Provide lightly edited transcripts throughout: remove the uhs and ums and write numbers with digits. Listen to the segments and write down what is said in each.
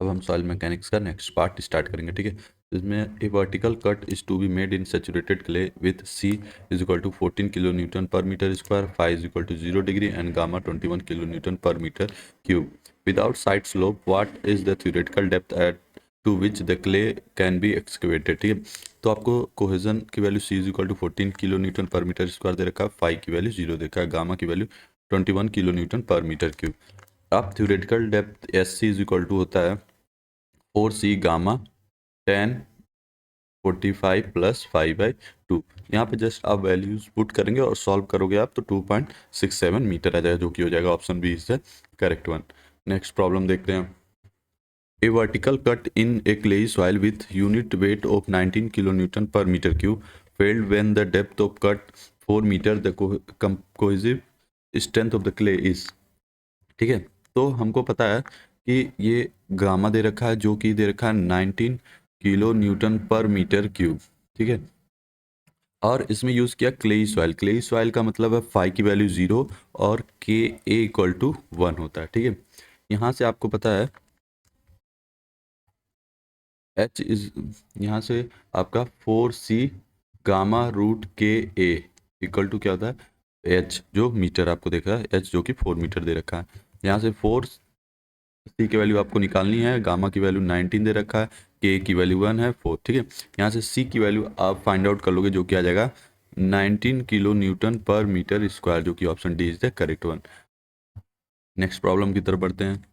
अब हम soil mechanics का नेक्स्ट पार्ट स्टार्ट करेंगे, ठीक है। इसमें a vertical cut is to be made in saturated clay with C is equal to 14 kilo newton पर metre square, phi is equal to 0 degree and gamma 21 kilo newton पर metre cube without side slope. What is the theoretical depth at to which the clay can be excavated, ठीक है। तो आपको cohesion की value C is equal to 14 kilo newton पर metre square दे रखा है, फाई की वैल्यू 0 देखा है, गामा की वैल्यू 21 किलो न्यूटन पर मीटर क्यूब। अब theoretical depth S C is equal to होता है 4c गामा 1045 प्लस 5/2। यहाँ पे जस्ट आप वैल्यूज पुट करेंगे और सॉल्व करोगे आप तो 2.67 मीटर आ जाएगा, जो कि हो जाएगा option B is the correct one. Next problem देखते हैं। A vertical cut in a clayey soil with unit weight of 19 kilo newton पर metre cube failed when the depth of cut 4 metre the cohesive strength of the clay is, ठीक है। तो हमको पता है कि ये गामा दे रखा है, जो कि दे रखा है 19 किलो न्यूटन पर मीटर क्यूब, ठीक है। और इसमें यूज़ किया क्लेई सॉइल। क्लेई सॉइल का मतलब है फाई की वैल्यू 0 और के ए इक्वल टू 1 होता है, ठीक है। यहाँ से आपको पता है एच इज, यहाँ से आपका 4c gamma root K A equal to क्या होता है एच, जो मीटर आपको देखा है, एच जो कि 4 मीटर दे रखा है। यहाँ से 4 सी की वैल्यू आपको निकालनी है, गामा की वैल्यू 19 दे रखा है, के की वैल्यू 1 है 4, ठीक है। यहाँ से सी की वैल्यू आप फाइंड आउट कर लोगे, जो कि आ जाएगा 19 किलो न्यूटन पर मीटर स्क्वायर, जो कि option D is the correct one. Next problem की तरफ बढ़ते हैं।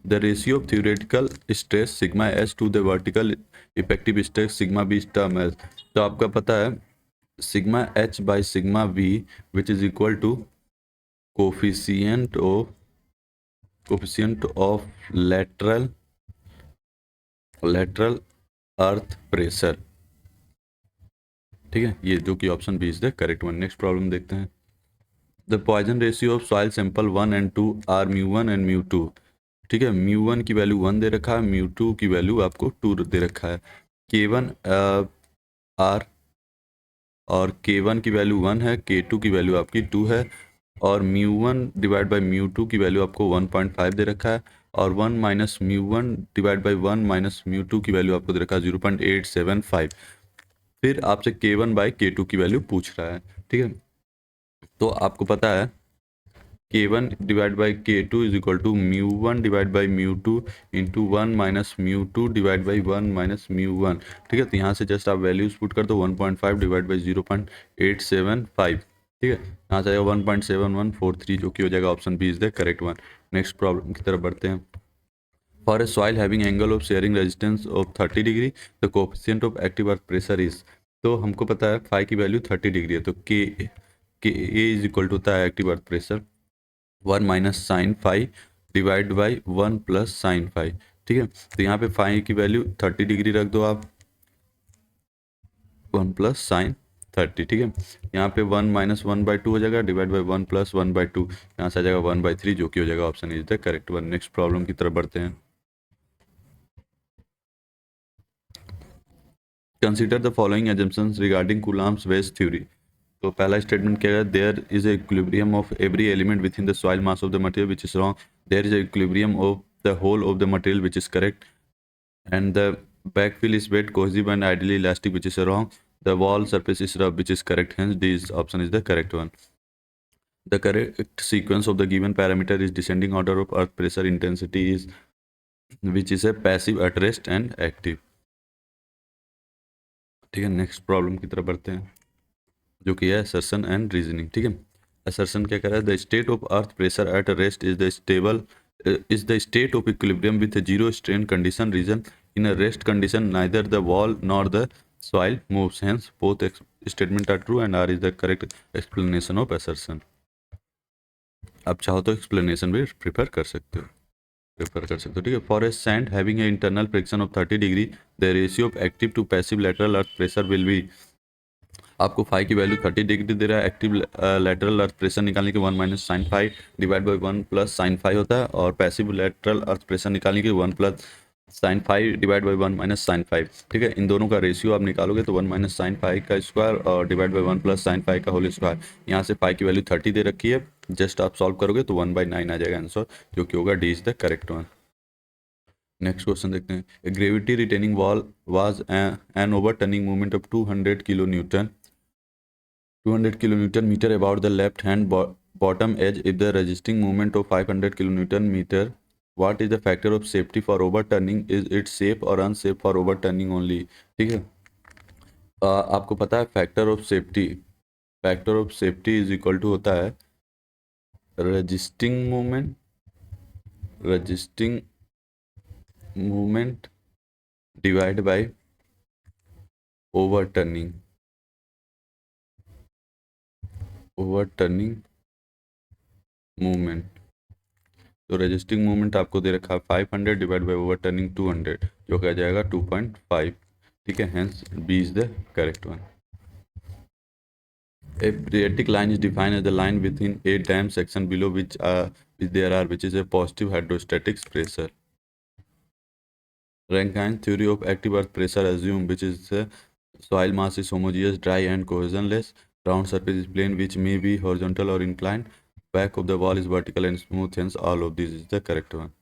The ratio of theoretical stress sigma H to the vertical effective stress sigma B term H. तो आपका पता है sigma H by sigma V which is equal to coefficient of lateral earth pressure, ठीक है। ये जो कि option B is the correct one. Next problem देखते हैं। The Poisson ratio of soil sample 1 and 2 are mu 1 and mu 2, ठीक है। Mu 1 की वैल्यू 1 दे रखा है, म्यू 2 की वैल्यू आपको 2 दे रखा है। K1 आर और K1 की वैल्यू 1 है, K2 की वैल्यू आपकी 2 है, और म्यू 1 डिवाइड बाई म्यू 2 की वैल्यू आपको 1.5 दे रखा है, और 1 minus mu 1 divide by 1 minus mu 2 की वैल्यू आपको दे रखा है 0.875। फिर आपसे K1/K2 की वैल्यू पूछ रहा है, ठीक है। तो आपको पता है K1 divide by K2 is equal to mu 1 divide by mu 2 into 1 minus mu 2 divide by 1 minus mu 1, ठीक है। तो यहाँ से जस्ट आप वैल्यूज पुट कर दो, 1.5 डिवाइड बाई 0.875, ठीक है। यहाँ से आएगा 1.7143, जो कि हो जाएगा option B is the correct one. Next problem की तरफ बढ़ते हैं। For a soil having angle of shearing resistance of 30 degree the coefficient of active earth pressure is. तो हमको पता है फाई की वैल्यू 30 डिग्री है, तो के ए इज इक्वल टू होता है active earth pressure 1 minus sine phi divide by 1 plus sine phi, ठीक है। तो यहाँ पे फाई की वैल्यू 30 डिग्री रख दो आप, 1 प्लस साइन 30, ठीक है। यहाँ पे 1 माइनस 1/2 हो जाएगा डिवाइड बाई 1 प्लस 1/2, यहाँ से आ जाएगा 1/3, जो कि हो जाएगा option is the correct one. Next problem की तरफ बढ़ते हैं। Consider the following assumptions regarding Coulomb's wedge theory. तो पहला स्टेटमेंट क्या है, there is a equilibrium of every element within the soil mass of the material which is wrong, there is a equilibrium of the whole of the material which is correct, and the backfill is wet, cohesive and ideally elastic, which is wrong. The wall surface is rough, which is correct. Hence, this option is the correct one. The correct sequence of the given parameter is descending order of earth pressure intensity is, which is a passive, at rest and active, ठीक है। Next problem की तरफ बढ़ते हैं, जो कि है assertion and reasoning, ठीक है। असर्शन क्या कर रहा है, the state of earth pressure at rest is the stable is the state of equilibrium with a zero strain condition region. In a rest condition, neither the wall nor the soil moves. Hence, both statements are true and R is the correct explanation of assertion. आप चाहो तो explanation भी prepare कर सकते हो, ठीक है। For a sand having a internal friction of 30 degree the ratio of active to passive lateral earth pressure will be. आपको फाई की वैल्यू 30 डिग्री दे रहा है, एक्टिव लेटरल अर्थ प्रेशर निकालने के 1 minus sine phi divide by 1 plus sine phi होता है, और पैसिव लेटरल अर्थ प्रेशर निकालने के 1 plus sine phi divide by 1 minus sine five, ठीक है। इन दोनों का रेशियो आप निकालोगे तो 1 माइनस साइन फाइव का स्क्वायर और divide by 1 plus sine five का होल स्क्वायर। यहाँ से फाई की वैल्यू 30 दे रखी है, जस्ट आप सॉल्व करोगे तो 1/9 आ जाएगा आंसर, जो कि होगा D is the correct one. Next question देखते हैं। ए gravity retaining wall was an overturning movement of 200 kilo Newton 200 kilonewton meter about the left hand bottom edge if the resisting moment of 500 kilonewton meter. What is the factor of safety for overturning? Is it safe or unsafe for overturning only? ठीक है। आपको पता है factor of safety is equal to होता है resisting movement resisting movement divide by overturning overturning movement. तो resisting movement आपको दे रखा है 500 डिवाइड बाई ओवर टर्निंग 200 जो क्या जाएगा 2.5। ठीक है, hence B is the correct one. A phreatic line is defined as the line within a dam section below which is a positive hydrostatic pressure. Rankine's theory of active earth pressure assume which is soil mass is homogeneous, dry and cohesionless. Round surface is plane which may be horizontal or inclined. Back of the wall is vertical and smooth, hence all of this is the correct one.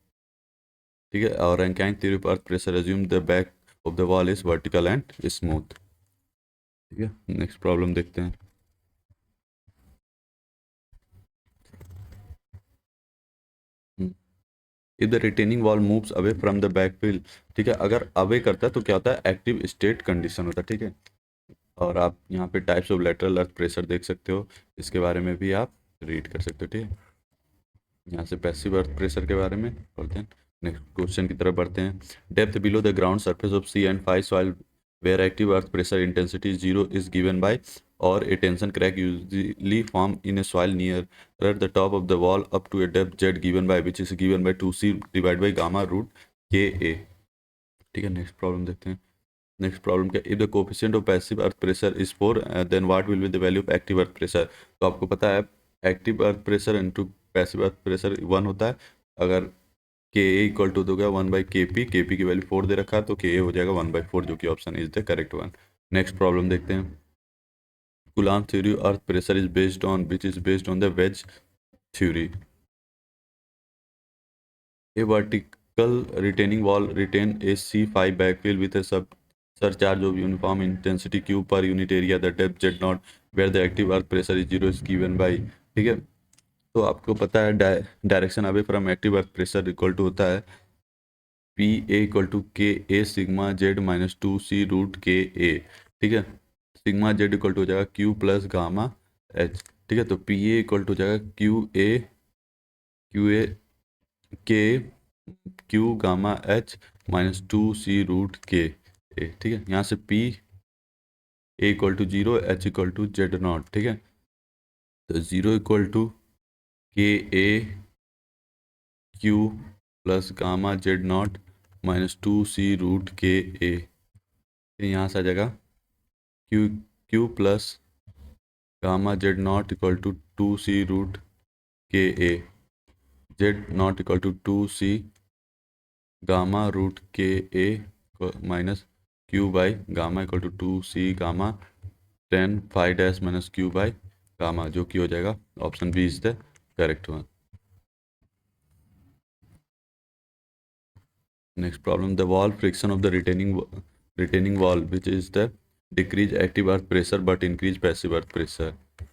ठीक है, और Rankine theory पर pressure assume the back of the wall is vertical and smooth. ठीक है, next problem देखते हैं। If the retaining wall moves away from the backfill. ठीक है, अगर अवे करता है तो क्या होता है, एक्टिव स्टेट कंडीशन होता है। ठीक है, और आप यहाँ पे types of lateral earth pressure देख सकते हो, इसके बारे में भी आप रीड कर सकते हो। ठीक है, यहाँ से पैसिव अर्थ प्रेशर के बारे में पढ़ते हैं। नेक्स्ट क्वेश्चन की तरफ बढ़ते हैं। Depth below the ground surface of C and five soil where active earth pressure intensity 0 is given by, or a tension crack usually form in a soil near the top of the wall up to a depth z given by which is given by 2c divided by gamma root ka। ठीक है, next problem देखते हैं। Next problem क्या, if the coefficient of passive earth pressure is 4 then what will be the value of active earth pressure. तो आपको पता है active earth pressure into passive earth pressure 1 होता है। अगर के ए इक्वल टू हो गया 1/kp, केपी की वैल्यू 4 दे रखा है तो के ए हो जाएगा 1/4 जो कि option is the correct one. Next problem देखते हैं। Coulomb theory earth pressure is based on which is based on the ways theory. A vertical retaining wall retain A C5 backfill with a surcharge of uniform intensity Q per unit area, the depth Z naught where the active earth pressure is 0 is given by। ठीक है, तो आपको पता है direction away from active earth pressure equal to होता है P A equal to K A sigma Z minus 2c root K A. ठीक है, सिग्मा जेड इक्वल टू हो जाएगा क्यू प्लस गामा एच। ठीक है, तो पी ए इक्वल टू हो जाएगा Q A K Q gamma H minus 2c root K A. ठीक है, यहाँ से P A equal to 0, H equal to Z naught. ठीक है, तो 0 equal to K A Q plus gamma Z naught minus 2c root K A. यहाँ से आ जाएगा Q plus gamma Z naught equal to 2c root K A, Z naught equal to 2c gamma root K A minus Q by gamma equal to 2c gamma 10 five dash minus Q by gamma जो कि हो जाएगा option B is the correct one. Next problem, the wall friction of the retaining wall, which is the decrease active earth pressure but increase passive earth pressure.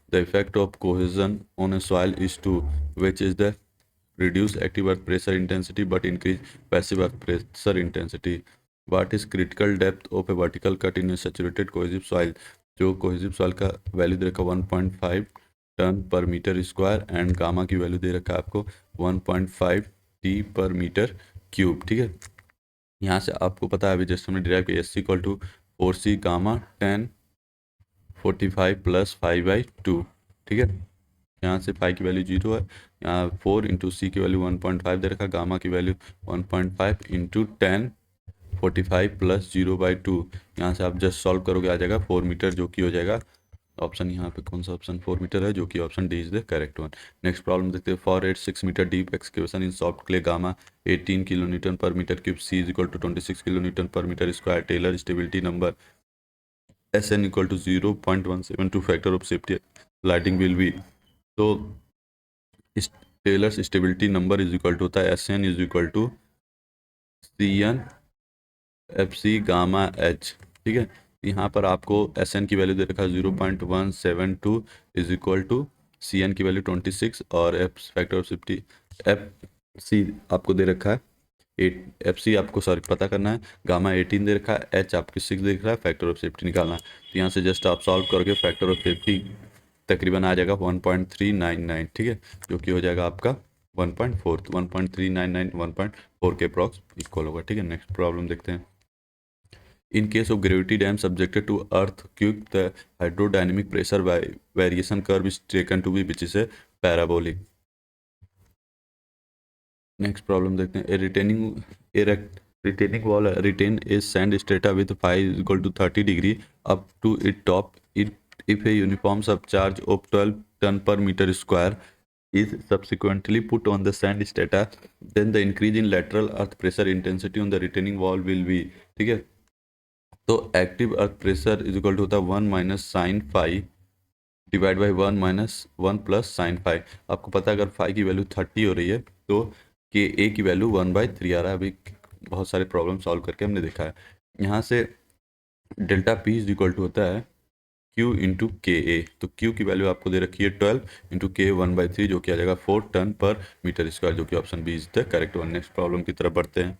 The effect of cohesion on a soil is to, which is the reduce active earth pressure intensity but increase passive earth pressure intensity. What is critical depth of a vertical cut in a saturated cohesive soil? जो cohesive soil का value दे रखा 1.5 ton per metre square and gamma की value दे रखा है आपको 1.5 T पर मीटर क्यूब। ठीक है, यहाँ से आपको पता है अभी जस्ट हमने डिराइव किया S equal to 4c gamma 1045 plus 5/2। ठीक है, यहाँ से 5 की वैल्यू 0 है, यहाँ 4 इंटू सी की वैल्यू 1.5 दे रखा, गामा की वैल्यू 1.5 इंटू 1045 प्लस 0/2। यहाँ से आप जस्ट सॉल्व करोगे आ जाएगा 4 मीटर जो कि हो जाएगा ऑप्शन, यहाँ पे कौन सा ऑप्शन 4 मीटर है जो कि option D is the correct one. Next problem देखते हैं। For 6 metre deep excavation in soft clay gamma 18 kilo newton पर metre cube, C is equal to 26 kilo newton पर metre square, Taylor stability number S N equal to 0.172 factor of safety lighting will be. तो इस Taylor stability number is equal to होता है S N is equal to C N F C gamma H, ठीक है। यहाँ पर आपको S N की वैल्यू दे रखा है 0.172 is equal to C N की वैल्यू 26 और F factor of safety F C आपको दे रखा है 8, एफ सी आपको सॉरी पता करना है, गामा 18 दे रखा है, एच आपकी 6 दे रखा है, फैक्टर ऑफ सेफ्टी निकालना है। तो यहाँ से जस्ट आप सॉल्व करके फैक्टर ऑफ सेफ्टी तकरीबन आ जाएगा 1.399, ठीक है, जो कि हो जाएगा आपका 1.4, 1.399 1.4 के अप्रॉक्स इक्वल होगा, ठीक है। नेक्स्ट प्रॉब्लम देखते हैं। In case of gravity dam subjected to earthquake, the hydrodynamic pressure variation curve is taken to be which is a parabolic. Next problem देखते हैं। A retaining wall retain a sand strata with phi is equal to 30 degree up to its top. If a uniform subcharge of 12 ton per meter square is subsequently put on the sand strata, then the increase in lateral earth pressure intensity on the retaining wall will be, ठीक है। तो active earth pressure is equal to होता है 1 minus sine five divide by 1 minus 1 plus sine five. आपको पता है अगर five की वैल्यू 30 हो रही है तो के ए की वैल्यू 1/3 आ रहा है। अभी बहुत सारे प्रॉब्लम सॉल्व करके हमने देखा है। यहाँ से delta P is equal to होता है क्यू इंटू के ए। तो क्यू की वैल्यू आपको दे रखी है 12 इंटू के 1/3 जो कि आ जाएगा 4 टन पर मीटर स्क्वायर, जो कि option B is the correct one. Next problem की तरफ बढ़ते हैं।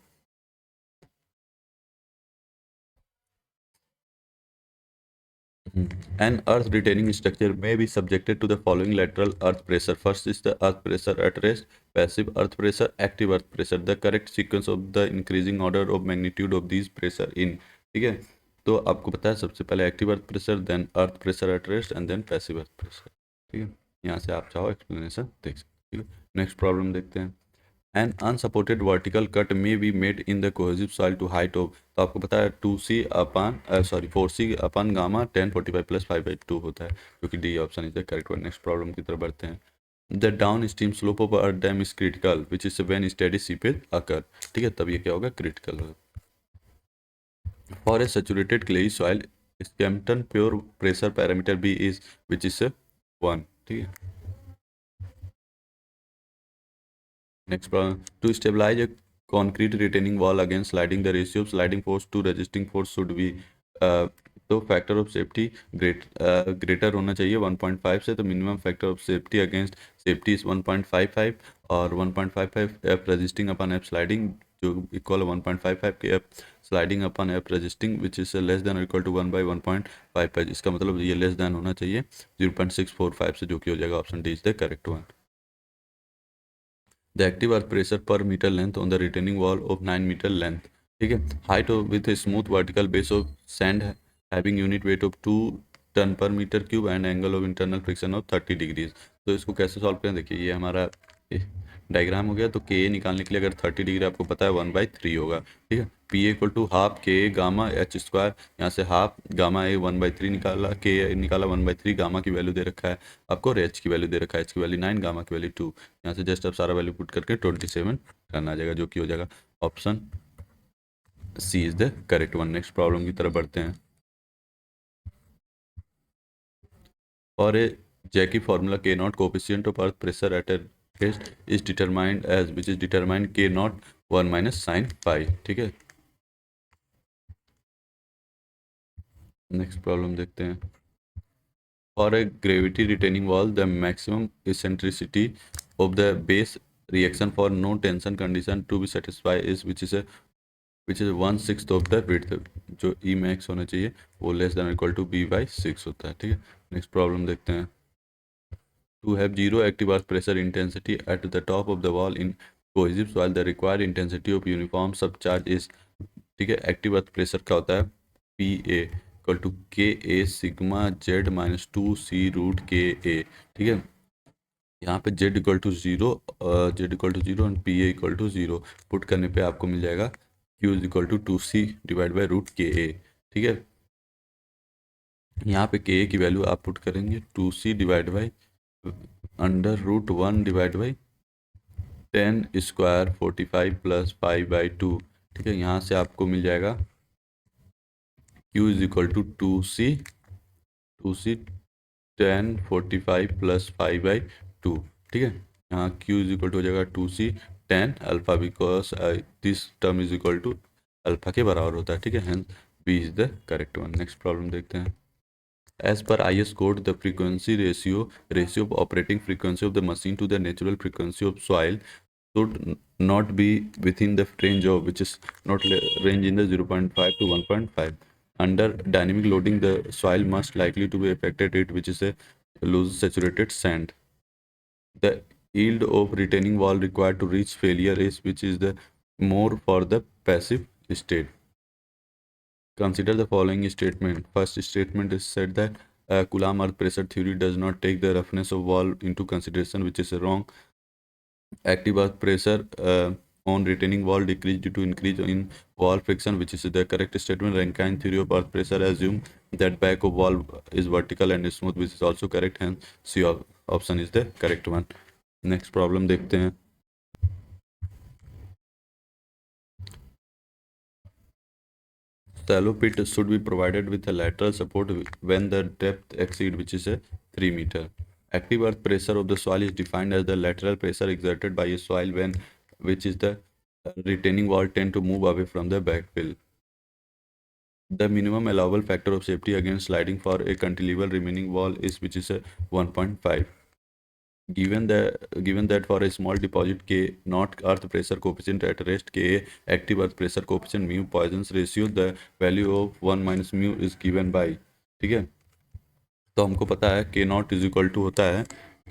An earth retaining structure may be subjected to the following lateral earth pressure. First is the earth pressure at rest, passive earth pressure, active earth pressure. The correct sequence of the increasing order of magnitude of these pressure in, ठीक है। तो आपको पता है सबसे पहले active earth pressure, then earth pressure at rest and then passive earth pressure, ठीक है। यहाँ से आप चाहो एक्सप्लेनेशन देख सकते, ठीक है। नेक्स्ट प्रॉब्लम देखते हैं। An unsupported vertical cut may be made in the cohesive soil to height of, तो आपको पता है 2c अपन 4c अपन गामा 1045 प्लस 5/2 होता है, जो कि D option is the correct one. Next problem की तरफ बढ़ते हैं। The down stream slope of a dam is critical which is when steady seepage occur, ठीक है, तब ये क्या होगा, क्रिटिकल होगा। For a saturated clayey soil Skempton pore pressure parameter B is which is 1, ठीक है। Next problem. To stabilize a concrete retaining wall against sliding, the ratio of sliding force to resisting force should be तो factor of safety greater होना चाहिए 1.5 से। तो minimum factor of safety against safety is 1.55 और 1.55 F resisting upon F sliding जो equal 1.55 के F sliding upon F resisting which is less than equal to 1/1.55। इसका मतलब ये लेस देन होना चाहिए 0.645 से, जो कि हो जाएगा option D is the correct one. The active earth pressure per meter length on the retaining wall of 9 meter length, ठीक है। Height of with a smooth vertical base of sand having unit weight of 2 ton per metre cube and angle of internal friction of 30 degrees. तो इसको कैसे solve करें, देखिए ये हमारा diagram हो गया। तो के ए निकालने के लिए अगर 30 डिग्री आपको पता है 1/3 होगा, ठीक है। P equal to half K A gamma H square, यहाँ से हाफ गामा ए 1/3 निकाला, के निकाला 1/3, गामा की वैल्यू दे रखा है आपको और एच की वैल्यू दे रखा है, एच की वैल्यू 9, गामा की वैल्यू 2। यहाँ से जस्ट अब सारा वैल्यू पुट करके 27 टन आ जाएगा, जो कि हो जाएगा option C is the correct one. Next problem की तरफ बढ़ते हैं। और a Jaky formula K not coefficient of earth pressure at a rest is determined as which is determined K not 1 minus sine five, ठीक है। Next problem देखते हैं। For a gravity retaining wall the maximum eccentricity of the base reaction for no tension condition to be satisfy is which is 1/6 of the width. जो E max होना चाहिए वो less than equal to B/6 होता है, ठीक है। Next problem देखते हैं। To have zero active earth pressure intensity at the top of the wall in cohesive soil, the required intensity of uniform subcharge is, ठीक है। एक्टिव अर्थ प्रेशर क्या होता है, P A equal to K A sigma Z minus 2c√K_A, ठीक है। यहाँ पे Z equal to zero and P A equal to zero put करने पे आपको मिल जाएगा Q is equal to 2c/√Ka, ठीक है। यहाँ पे के ए की वैल्यू आप पुट करेंगे 2c divide by √1 divide by 10 square 45 plus 5/2, ठीक है। यहाँ से आपको मिल जाएगा Q is equal to 2c 10 45 plus 5/2, ठीक है। यहाँ Q इज इक्वल टू हो जाएगा 2c 10 alpha because this term is equal to alpha के बराबर होता है, ठीक है। Hence B is the correct one. Next problem देखते हैं। As per IS code, the frequency ratio of operating frequency of the machine to the natural frequency of soil should not be within the range of which is not range in the 0.5 to 1.5. Under dynamic loading, the soil must likely to be affected it which is a loose saturated sand. The yield of retaining wall required to reach failure is which is the more for the passive state. Consider the following statement. First statement is said that Coulomb earth pressure theory does not take the roughness of wall into consideration, which is wrong. Active earth pressure on retaining wall decrease due to increase in wall friction, which is the correct statement. Rankine theory of earth pressure assume that back of wall is vertical and smooth, which is also correct. Hence C option is the correct one. Next problem देखते हैं। Shallow pit should be provided with a lateral support when the depth exceed which is a 3 meter. Active earth pressure of the soil is defined as the lateral pressure exerted by a soil when which is the retaining wall tend to move away from the backfill. The minimum allowable factor of safety against sliding for a cantilever remaining wall is which is a 1.5. Given that for a small deposit K not earth pressure coefficient at rest Ka active earth pressure coefficient mu Poisson's ratio the value of 1 minus mu is given by, ठीक है। तो हमको पता है K not is equal to होता है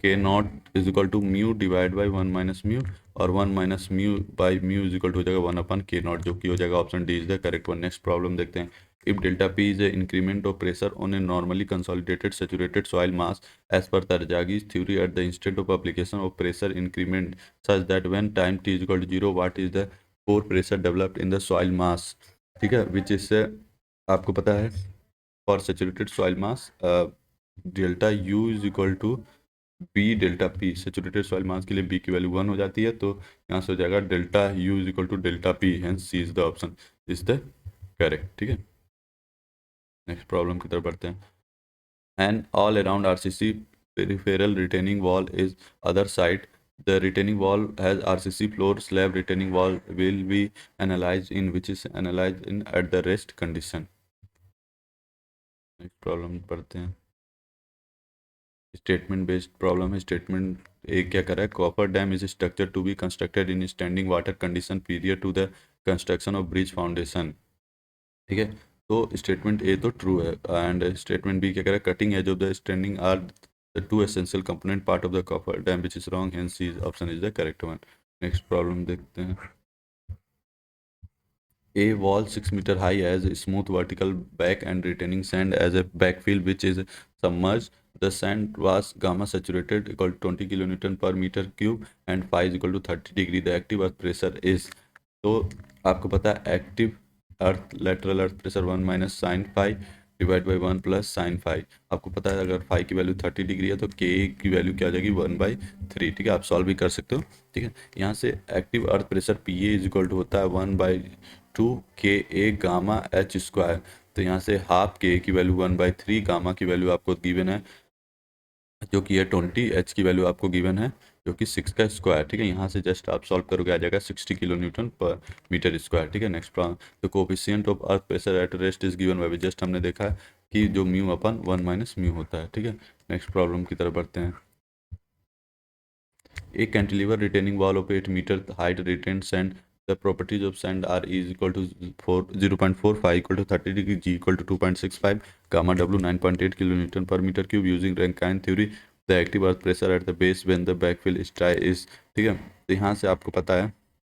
K not is equal to mu divide by 1 minus mu और 1 minus mu by mu is equal to हो जाएगा 1 अपन K नॉट, जो कि हो जाएगा option D is the correct one. Next problem देखते हैं। If delta P is an increment of pressure on a normally consolidated saturated soil mass as per Tarjagi's theory at the instant of application of pressure increment such that when time t is equal to 0 what is the core pressure developed in the soil mass, ठीक है। विच इससे आपको पता है for saturated soil mass delta U is equal to B delta P. Saturated soil mass के लिए B की value 1 हो जाती है, तो यहाँ से हो जाएगा delta U is equal to delta P. Hence C is the option is the correct, ठीक है। नेक्स्ट प्रॉब्लम की तरफ बढ़ते हैं। And all around RCC peripheral retaining wall is other side the retaining wall has RCC floor slab retaining wall will be analyzed in which is analyzed in at the rest condition। Next problem पढ़ते हैं। Statement based problem है। Statement एक क्या कर रहा है, coffer dam is structure to be constructed in standing water condition period to the construction of bridge foundation, ठीक है। तो स्टेटमेंट ए तो ट्रू है एंड स्टेटमेंट बी क्या कह रहा है, cutting edge of the standing are the two essential component part of the coffer dam which is wrong. Hence C option is the correct one. Next problem देखते हैं। A wall 6 meter high has a smooth vertical back and retaining sand as a backfill which is submerged. The sand was gamma saturated equal to 20 kilonewton per meter cube and phi is equal to 30 degree. The active earth pressure is, तो आपको पता है active earth lateral earth pressure 1 minus sine phi divide by 1 plus sine phi. आपको पता है अगर phi की value 30 degree है तो के की वैल्यू क्या आ जाएगी 1/3, ठीक है। आप सॉल्व भी कर सकते हो, ठीक है। यहाँ से active earth pressure P A is equal to होता है 1/2 के ए गामा एच स्क्वायर। तो यहाँ से हाफ के की वैल्यू 1/3 गामा की वैल्यू आपको गिवन है जो कि है 20, एच की वैल्यू आपको गिवन है जो कि 6 का स्क्वायर, ठीक है। यहाँ से जस्ट आप सॉल्व करोगे आ जाएगा 60 किलो न्यूटन पर मीटर स्क्वायर, ठीक है। Next problem, the coefficient of earth pressure at rest is given bye, just हमने देखा है कि जो म्यू अपन 1 माइनस म्यू होता है, ठीक है। नेक्स्ट प्रॉब्लम की तरफ बढ़ते हैं। A cantilever retaining wall of 8 meter height retains sand. The properties of sand are is equal to 0.45 equal to 30 degree, G equal to 2.65, gamma W 9.8 kilonewton per meter cube. Using Rankine theory, the active earth pressure at the base when the backfill is dry is, ठीक है। तो यहाँ से आपको पता है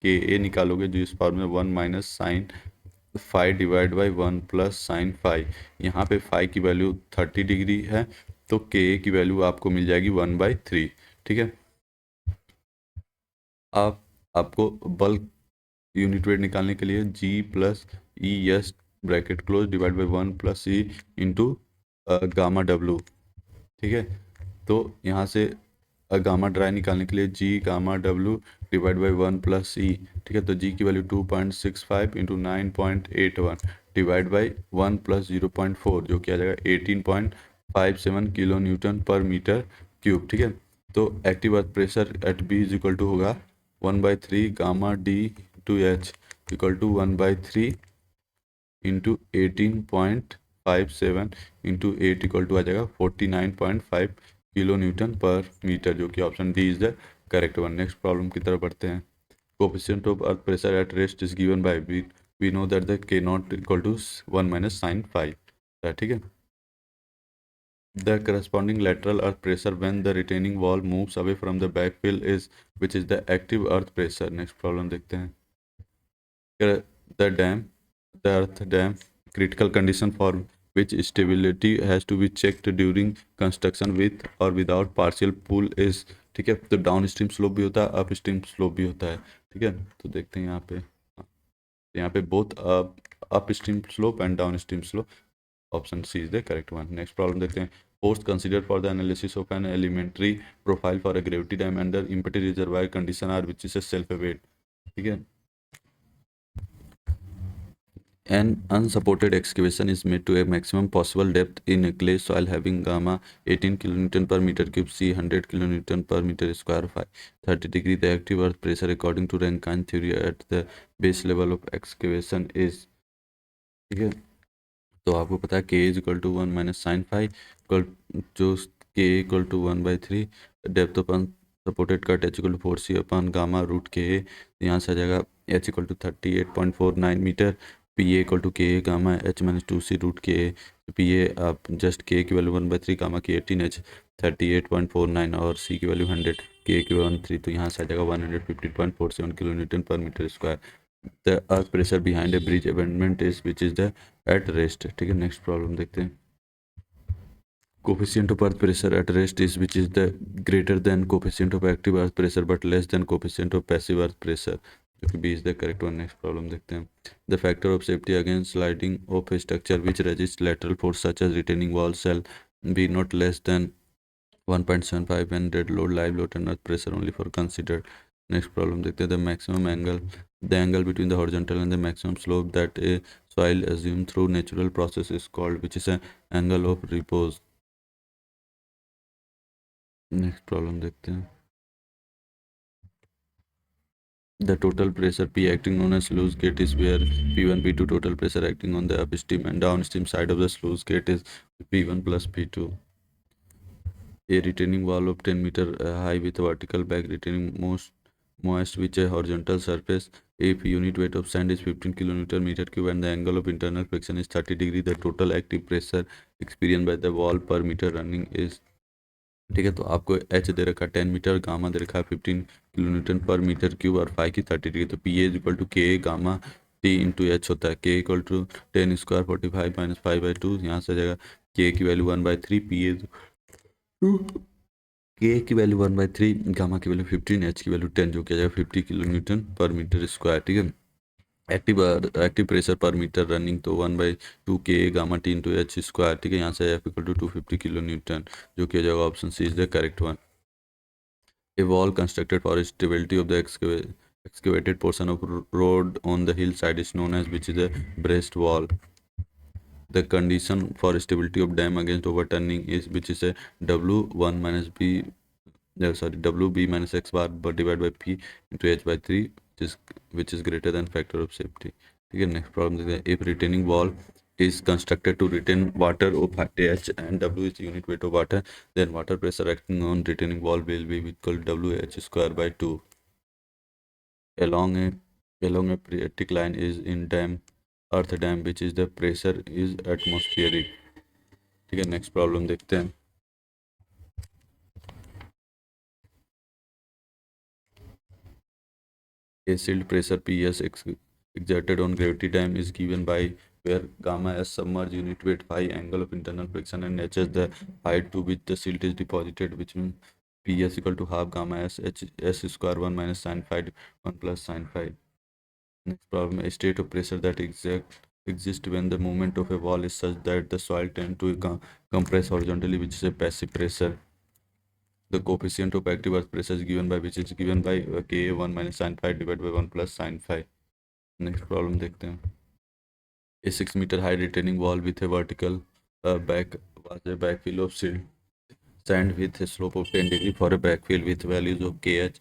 कि A निकालोगे जो इस फॉर्म में 1 minus sine phi divide by 1 plus sine phi. यहाँ पे फाई की वैल्यू 30 डिग्री है तो के की वैल्यू आपको मिल जाएगी 1/3, ठीक है। आपको बल्क यूनिट वेट निकालने के लिए G plus E S bracket close divide by 1 plus E into gamma W, ठीक है। तो यहाँ से गामा ड्राई निकालने के लिए G gamma W divide by 1 plus E, ठीक है। तो जी की value 2.65 into 9.81 divide by 1 plus 0.4 जो कि आ जाएगा 18.57 किलो न्यूटन पर मीटर क्यूब, ठीक है। तो active earth pressure at B is equal to होगा 1/3 gamma D to H equal to 1/3 into 18.57 into 8 equal to आ जाएगा 49.5 किलो न्यूटन पर मीटर, जो कि option D is the correct one. Next problem की तरफ बढ़ते हैं। Coefficient of earth pressure at rest is given by we know that the K naught equal to 1 minus sine five, ठीक है। The corresponding lateral earth pressure when the retaining wall moves away from the backfill is which is the active earth pressure। Next problem देखते हैं। The dam, the earth dam, critical condition for which stability has to be checked during construction with or without partial pull is, ठीक है। तो down stream slope भी होता है, up stream slope भी होता है, ठीक है। तो देखते हैं यहाँ पे both upstream slope and down stream slope, option C is the correct one. Next problem देखते हैं। Force considered for the analysis of an elementary profile for a gravity dam under empty reservoir condition are which is a self weight, ठीक है। An unsupported excavation is made to a maximum possible depth in a clay soil having gamma 18 kN per meter cube, C 100 kN per meter square, phi 30 degree. The active earth pressure according to Rankine theory at the base level of excavation is, ठीक है। तो आपको पता है K is equal to 1 minus sine five equal जो K equal to 1/3 depth upon supported cut H equal to 4 C upon gamma root K, यहाँ से आ जाएगा H equal to 38.49 metre, P A equal to K gamma H minus 2 C root K, P A आप just के की value 1/3 gamma की 18 H 38.49 और सी की वैल्यू 100 के की 1/3, तो यहाँ से आ जाएगा 150.47 किलो न्यूटन पर metre square. The earth pressure behind a bridge abutment is which is the at rest, ठीक है। नेक्स्ट प्रॉब्लम देखते हैं। Coefficient of earth pressure at rest is which is the greater than coefficient of active earth pressure but less than coefficient of passive earth pressure, जो कि B is the correct one. Next problem देखते हैं। The factor of safety against sliding of A structure which resist lateral force such as retaining wall shall be not less than 1.75 when dead load, live load and earth pressure only for considered। Next problem देखते हैं। The angle between the horizontal and the maximum slope that a soil assume through natural process is called which is an angle of repose। Next problem देखते हैं। The total pressure P acting on a sluice gate is where P1 P2 total pressure acting on the upstream and downstream side of the sluice gate is P1 plus P2। A retaining wall of 10 meter high with vertical back retaining moist with a horizontal surface. If unit weight of sand is 15 kilonewton meter cube and the angle of internal friction is 30 degree, the total active pressure experienced by the wall per meter running is, ठीक है। तो आपको H दे रखा है 10 metre, gamma दे रखा है 15 kilonewton पर metre cube और फाई की 30 डिग्री। तो P A equal to K gamma T into H होता है। के इक्वल टू 10 स्क्वायर 45 माइनस 5/2, यहाँ से आ जाएगा के की वैल्यू 1/3, पी ए के की वैल्यू 1/3, गामा की वैल्यू 15, एच की वैल्यू 10, जो कि आ जाएगा 50 किलो न्यूटन पर मीटर स्क्वायर, ठीक है। Active pressure per metre running तो 1/2 K gamma T into H square, ठीक है। यहाँ से F equal to 250 kilo newton, जो कि आ जाएगा option C is the correct one. A wall constructed for stability of the excavated portion of road on the hillside is known as which is a breast wall। The condition for stability of dam against overturning is which is a W1 minus B, WB minus X bar but divided by P into H/3, which is greater than factor of safety, ठीक है। Next problem देखते हैं। If retaining wall is constructed to retain water of H and W is unit weight of water, then water pressure acting on retaining wall will be equal to WH square by 2 along a phreatic line is in earth dam which is the pressure is atmospheric, ठीक है। Next problem देखते हैं। A sealed pressure PS exerted on gravity dam is given by where gamma s submerged unit weight phi angle of internal friction and h is the height to which the silt is deposited, which means PS equal to half gamma s h s square 1 minus sin phi 1 plus sin phi। Next problem, a state of pressure that exists when the movement of a wall is such that the soil tend to compress horizontally, which is a passive pressure। The coefficient of active earth pressure is given by which is given by Ka 1 minus sin phi divided by 1 plus sin phi। Next problem देखते हैं। A 6 meter high retaining wall with a vertical back was a backfill of sand with a slope of 10 degree for a backfill with values of Kh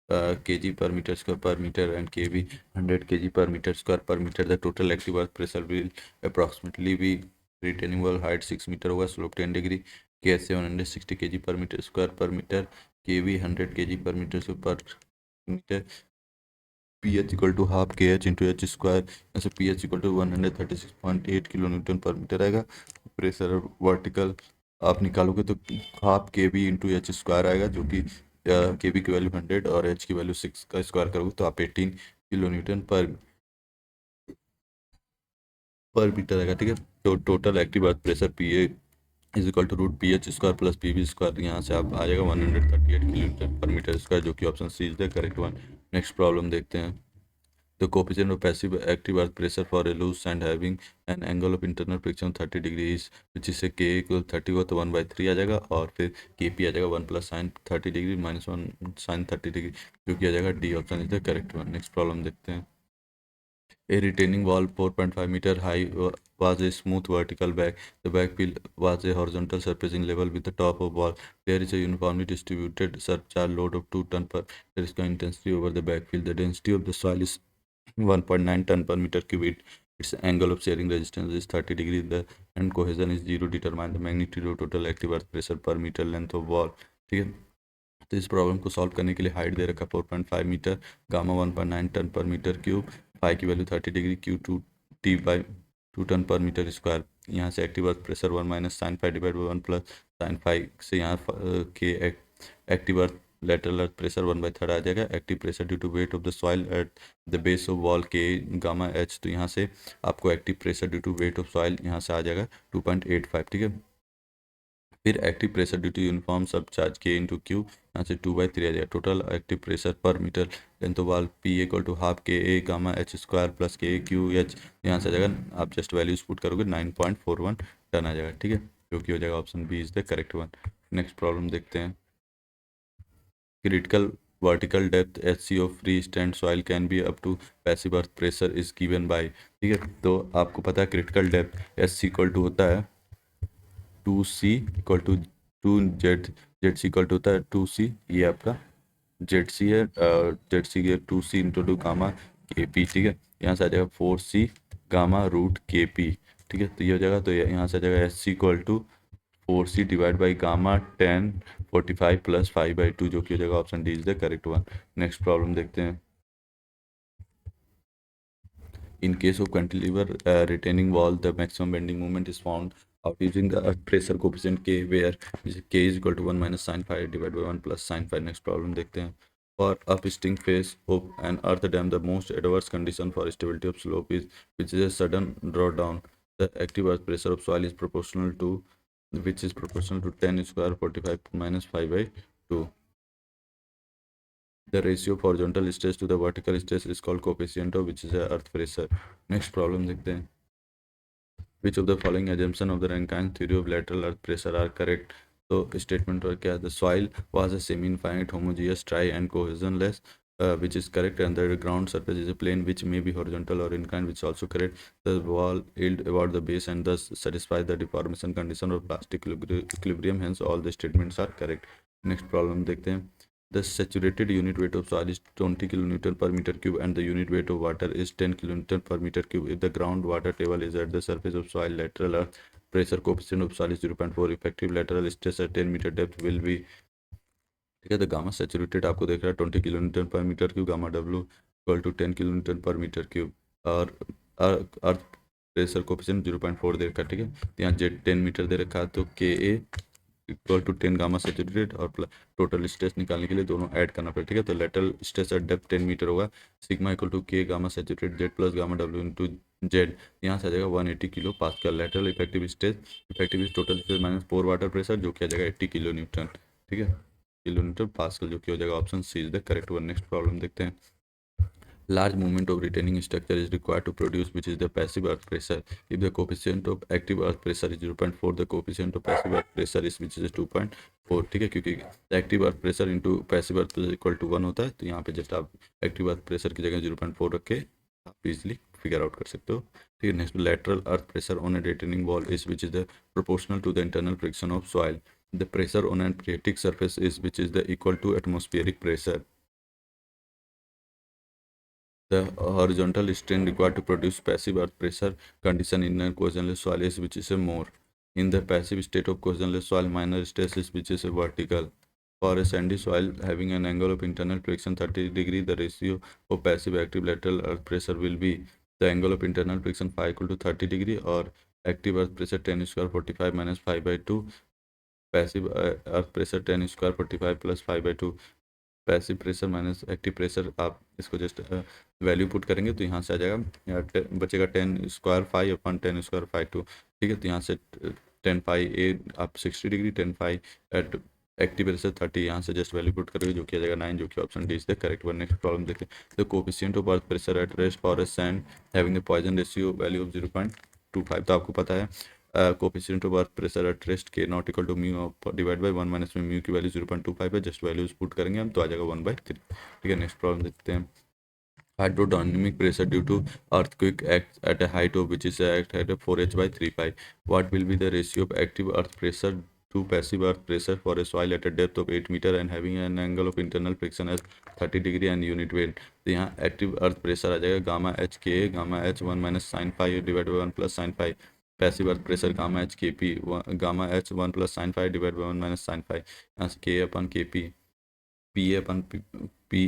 kg per meter square per meter and kV 100 kg per meter square per meter. The total active earth pressure will approximately be retaining wall height 6 meter होगा, slope 10 degree, KS 760 kg per meter square per meter, kV 100 kg per meter square per meter, pH equal to half K H into H square, ऐसे pH equal to 136.8 kilo newton पर metre आएगा. Pressure vertical आप निकालोगे तो half के B into H square आएगा, जो कि के बी की वैल्यू 100 और एच की वैल्यू 6 का स्क्वायर करोगे तो आप 18 किलो न्यूटन पर मीटर आएगा. ठीक है, तो total active earth pressure P A is equal to root P H square plus P B square. यहाँ से आप आ जाएगा 138 किलो न्यूटन पर मीटर स्क्वायर, जो कि option C is the correct one. Next problem देखते हैं. The coefficient of passive active earth pressure for a loose sand having an angle of internal friction 30 degree is, which is K equal 30 हुआ तो 1/3 आ जाएगा, और फिर Kp आ जाएगा 1 plus sine 30 degree minus 1 sine 30 degree, जो कि आ जाएगा D. Option is the correct one. Next problem देखते हैं. A retaining wall 4.5 meter high was a smooth vertical back. The backfill was a horizontal surfacing level with the top of wall. There is a uniformly distributed surcharge load of 2 ton per square intensity over the backfill. The density of the soil is 1.9 ton per meter cube. Its angle of shearing resistance is 30 degree. The and cohesion is 0. Determine the magnitude of total active earth pressure per meter length of wall. ठीक है, तो इस problem को solve करने के लिए height दे रखा 4.5 मीटर, gamma 1.9 ton per metre cube, phi की value 30 degree, Q 2 ton per metre square. यहाँ से active earth pressure 1 minus sine five divide by 1 plus sine five से यहाँ K active earth lateral earth pressure 1/3 आ जाएगा. Active pressure due to weight of the soil at the base of wall K gamma H. तो यहाँ से आपको active pressure due to weight of soil यहाँ से आ जाएगा 2.85. ठीक है, फिर active pressure due to uniform surcharge K into Q, यहाँ से 2/3 आ जाएगा. Total active pressure per metre length of wall P equal to half K A gamma H square plus K Q H. यहाँ से आ जाएगा, आप just values put करोगे 9.41 टन आ जाएगा. ठीक है, जो कि हो जाएगा option B is the correct one. Next problem देखते हैं. Critical vertical depth H C of free stand soil can be up to passive earth pressure is given by. ठीक है, तो आपको पता है critical depth H C equal to होता है 2c equal to 2z, Z C equal to होता है 2c, ये आपका जेड सी है, जेड सी है 2c इंटू टू गामा के पी. ठीक है, यहाँ से आ जाएगा 4c gamma root K P. ठीक है, तो ये हो जाएगा, तो यहाँ से आ जाएगा S C equal to 4c divide by gamma 1045 plus 5/2, जो कि हो जाएगा option D is the correct one. Next problem देखते हैं. In case of cantilever retaining wall, the maximum bending moment is found out using the earth pressure coefficient K, where K is equal to 1 minus sin phi divided by 1 plus sin phi. Next problem देखते हैं. For upsting phase of an earth dam, the most adverse condition for stability of slope is, which is a sudden drawdown. The active earth pressure of soil is proportional to, which is proportional to 10 square 45 minus 5/2. The ratio of horizontal stress to the vertical stress is called coefficient of, which is a earth pressure. Next problem देखते हैं. Which of the following assumption of the Rankine theory of lateral earth pressure are correct? तो statement और क्या है? The soil was a semi-infinite homogeneous dry and cohesionless, which is correct, and the ground surface is a plane which may be horizontal or inclined, which is also correct. The wall yield about the base and thus satisfies the deformation condition of plastic equilibrium. Hence all the statements are correct. Next problem देखते हैं. The saturated unit weight of soil is 20 kN per meter cube and the unit weight of water is 10 kN per meter cube. If the groundwater table is at the surface of soil, lateral earth pressure coefficient of soil is 0.4. Effective lateral stress at 10 meter depth will be. ठीक है, तो gamma saturated आपको देख रहा है 20 kN per metre cube, gamma W equal to 10 kN per metre cube, और earth pressure coefficient 0.4 दे रखा है. ठीक है, तो यहाँ जेड 10 मीटर दे रखा है, तो के ए इक्वल टू 10 गामा सैचुरेटेड, और टोटल स्ट्रेस निकालने के लिए दोनों ऐड करना पड़ेगा. ठीक है, तो lateral stress at depth 10 metre होगा, sigma equal to K gamma saturated Z plus gamma W into Z. यहाँ से आ जाएगा 180 kilo pascal. Lateral effective stress, effective total stress minus 4 water pressure, जो कि आ जाएगा 80 किलो न्यूटन. ठीक है, किलो न्यूटन पास्कल, जो कि हो जाएगा option C is the correct one. Next problem देखते हैं. Large movement of retaining structure is required to produce, which is the passive earth pressure. If the coefficient of active earth pressure is 0.4, the coefficient of passive earth pressure is, which is 2.4. ठीक है, क्योंकि active earth pressure into passive earth pressure equal to 1 होता है, तो यहाँ पे just आप active earth pressure की जगह 0.4 रख के आप इजिली फिगर आउट कर सकते हो. ठीक है, next lateral earth pressure on a retaining wall is, which is the proportional to the internal friction of soil. The pressure on an phreatic surface is, which is the equal to atmospheric pressure. The horizontal strain required to produce passive earth pressure condition in a cohesionless soil is which is a more. In the passive state of cohesionless soil, minor stress is which is a vertical. For a sandy soil having an angle of internal friction 30 degree, the ratio of passive active lateral earth pressure will be the angle of internal friction phi equal to 30 degree or active earth pressure 10 square 45 minus 5 by 2, passive earth pressure 10 square 45 plus 5 by 2, passive pressure minus active pressure. आप इसको just value put करेंगे तो यहाँ से आ जाएगा बचेगा 10 square 5 upon 10 square 5 2। ठीक है, तो यहाँ से 10 फाई आप 60 degree 10 phi at active pressure 30, यहाँ से जस्ट वैल्यू पुट करोगे जो कि आ जाएगा 9, जो कि option D is the correct one. Next problem देखते हैं। The coefficient of earth pressure at rest for a sand having the Poisson ratio value of 0.25। तो आपको पता है coefficient of earth pressure at rest K naught equal to mu divide by 1 minus में mu की value 0.25 है। Just values put करेंगे हम तो आ जाएगा 1/3। ठीक है, नेक्स्ट प्रॉब्लम देखते हैं। Hydrodynamic pressure due to earthquake acts at a height of which is act at a 4h by 3 pi. What will be the ratio of active earth pressure to passive earth pressure for a soil at a depth of 8 meter and having an angle of internal friction as 30 degree and unit weight? तो यहाँ active earth pressure आ जाएगा gamma H K gamma H 1 minus sine phi divide by 1 plus sine phi. Passive earth pressure gamma H K P gamma H 1 plus sine phi divide by 1 minus sine phi. यहाँ से K upon K P A upon P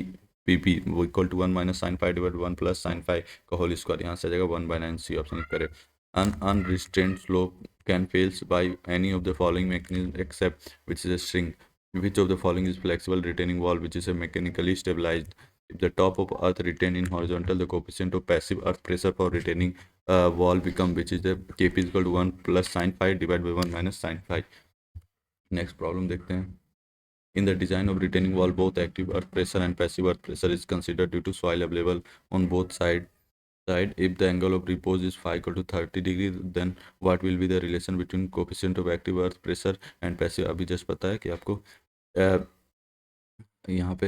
P P वो equal to 1 minus sine five divide 1 plus sine five का whole square. यहाँ से आ जाएगा 1/9। C option correct. Unrestrained flow can fails by any of the following mechanism except which is a string. Which of the following is flexible retaining wall which is a mechanically stabilized? If the top of earth retained in horizontal, the coefficient of passive earth pressure for retaining wall become which is the Kp is equal to 1 plus sin phi divided by 1 minus sin phi. Next problem देखते हैं। In the design of retaining wall, both active earth pressure and passive earth pressure is considered due to soil available on both side. If the angle of repose is phi equal to 30 degree, then what will be the relation between coefficient of active earth pressure and passive? अभी just पता है कि आपको यहाँ पे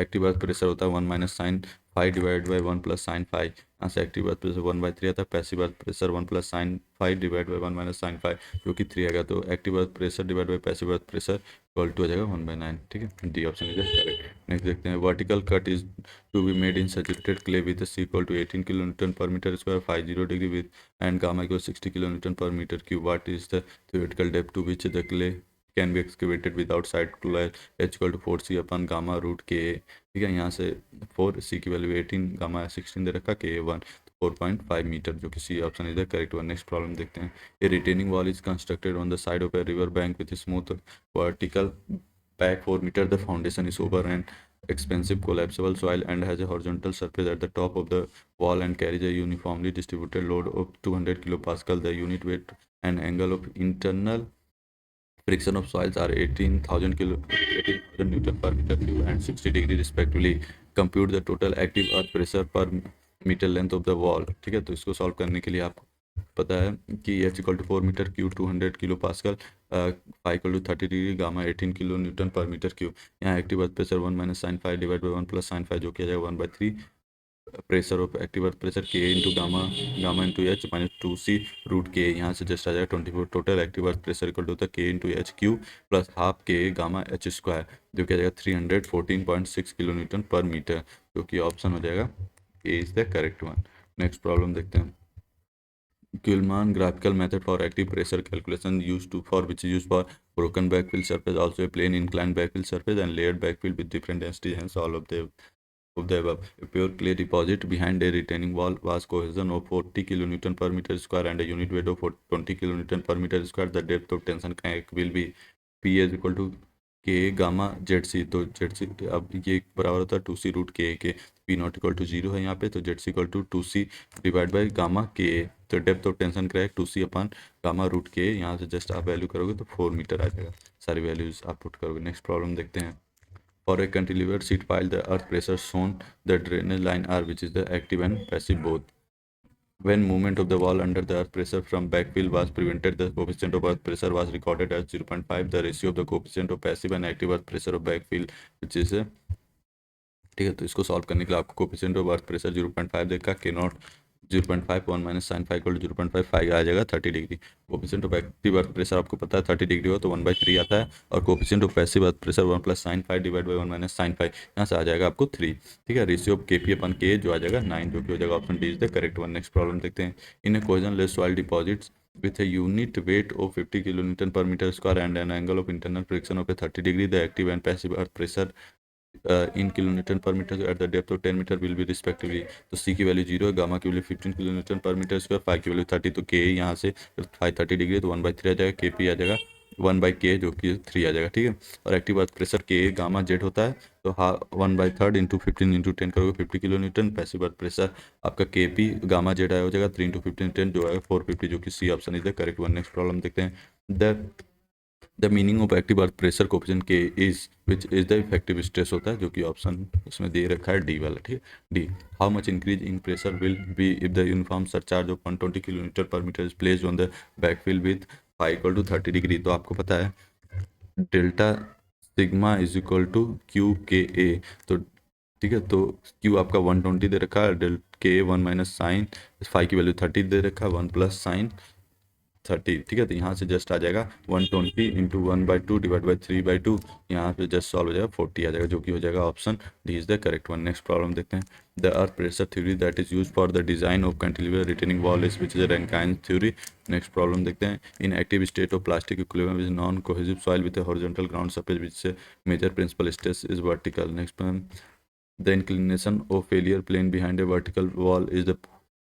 active earth pressure होता है 1 minus sine five divide by 1 plus sine five. यहाँ से एक्टिव अर्थ प्रेशर 1/3 आता है, passive earth pressure 1 plus sine five divide by 1 minus sine phi जो कि 3 आएगा। तो active earth pressure divide by passive earth pressure equal to आ जाएगा 1/9। ठीक है, D option is correct. Next देखते हैं। Vertical cut is to be made in saturated clay with C equal to 18 kilo newton पर metre square 50 degree with and gamma equal 60 kilo newton पर metre cube. What is the theoretical depth to which the clay can be excavated without side chloride H equal to 4c upon gamma root K. ठीक है, यहाँ से 4c की value 18 gamma 16 दे रखा के 1 4.5 metre जो कि C option is the correct one. Next problem देखते हैं। A retaining wall is constructed on the side of a river bank with smooth vertical back 4 meter. The foundation is over an expensive collapsible soil and has a horizontal surface at the top of the wall and carries a uniformly distributed load of 200 kilopascal. The unit weight and angle of internal friction of soils are 18,000 newton per meter cube and 60 degree respectively. Compute the total active earth pressure per meter length of the wall. ठीक है, तो इसको solve करने के लिए आपको पता है कि H equal to 4 metre cube 200 kilo pascal phi equal to 30 degree gamma 18 kilo newton पर मीटर क्यूब। यहाँ active earth pressure 1 minus sine five divide by 1 plus sine phi जो किया जाएगा 1/3 pressure of active earth pressure K into gamma gamma into H minus 2c root K. यहाँ से just आ जाएगा 24। Total active earth pressure equal to होता है के into H Q plus half के गामा एच स्क्वायर जो कि आ जाएगा 314.6 किलो न्यूटन पर मीटर जो कि ऑप्शन हो जाएगा A is the correct one. Next problem देखते हैं। Kuhlmann graphical method for active pressure calculation used to for which is used for broken backfill surface, also a plane inclined backfill surface and layered backfill with different density, hence all of the above. A pure clay deposit behind a retaining wall was cohesion of 40 kilonewton per meter square and a unit weight of 20 kilonewton per meter square. The depth of tension crack will be P is equal to के gamma Z C. तो Z सी अब ये बराबर होता है 2c root K P not equal to 0 है यहाँ पे, तो Z C equal to 2c divide by gamma K. तो depth of tension crack 2c upon gamma root K, यहाँ से जस्ट आप वैल्यू करोगे तो 4 मीटर आ जाएगा। सारी वैल्यूज आप पुट करोगे। नेक्स्ट प्रॉब्लम देखते हैं। For a cantilever sheet pile the earth pressure shown the drainage line are which is the active and passive both. When movement of the wall under the earth pressure from backfill was prevented, the coefficient of earth pressure was recorded as 0.5. The ratio of the coefficient of passive and active earth pressure of backfill which is ठीक है, तो इसको solve करने के लिए आपको coefficient of earth pressure 0.5 देखा K not 0.5 1 minus sine five equal to 0.5 आ जाएगा 30 degree. Coefficient of active earth pressure आपको पता है 30 डिग्री हो तो 1/3 आता है, और coefficient of passive earth pressure 1 plus sine five divide by 1 minus sine five, यहाँ से आ जाएगा आपको 3। ठीक है, रेशियो ऑफ केपी अपन के जो आ जाएगा 9, जो कि हो जाएगा option D is the correct one. Next problem देखते हैं। In a cohesionless soil deposits with a unit weight of 50 kilonewton per meter square and an angle of internal friction of a 30 degree, the active and passive earth pressure in kilometre per metre at the depth of 10 metre will be respectively. तो C की value 0 है, gamma की value 15 kilometre per metre square, five की value 30, तो के यहाँ से 5 30 degree तो 1/3 आ जाएगा, के पी आ जाएगा 1/k जो कि 3 आ जाएगा। ठीक है, और एक्टिव अर्थ प्रेशर के गामा जेड होता है, तो हाँ 1/3 इंटू 15 इंटू 10 करोगे 50 kilo Newton. Passive earth pressure आपका के पी गामा जेड आया हो जाएगा 3 इंटू 15 10 जो आएगा 450, जो कि C option is the correct one. Next problem देखते हैं। The meaning of active earth pressure coefficient K is which is the effective stress होता है, जो कि ऑप्शन उसमें दे रखा है डी वाला। ठीक है, D. How much increase in pressure will be if the uniform surcharge of 120 kilometre per metre is placed on the backfill with five equal to 30 degree. तो आपको पता है delta sigma is equal to Q K A. तो ठीक है, तो Q आपका 120 दे रखा है, डेल के 1 माइनस साइन फाइव की वैल्यू 30 दे रखा है, 1 प्लस साइन 30। ठीक है, तो यहाँ से जस्ट आ जाएगा 120 इंटू 1/2 डिवाइड बाई 3/2, यहाँ पे जस्ट सॉल्व हो जाएगा 40 आ जाएगा, जो कि हो जाएगा option D is the correct one. Next problem देखते हैं। The earth pressure theory that is use for the design of cantilever retaining wall is which is Rankine theory. Next problem देखते हैं। In active state of plastic equilibrium is non cohesive soil with a horizontal ground surface which say major principal stress is vertical. Next the inclination of failure plane behind a vertical wall is the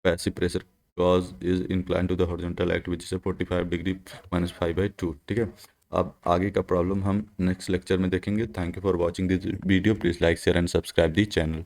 passive pressure cause is inclined to the horizontal act which is a 45 degree minus 5/2। ठीक है, अब आगे का problem हम next lecture में देखेंगे। Thank you for watching this video, please like share and subscribe the channel.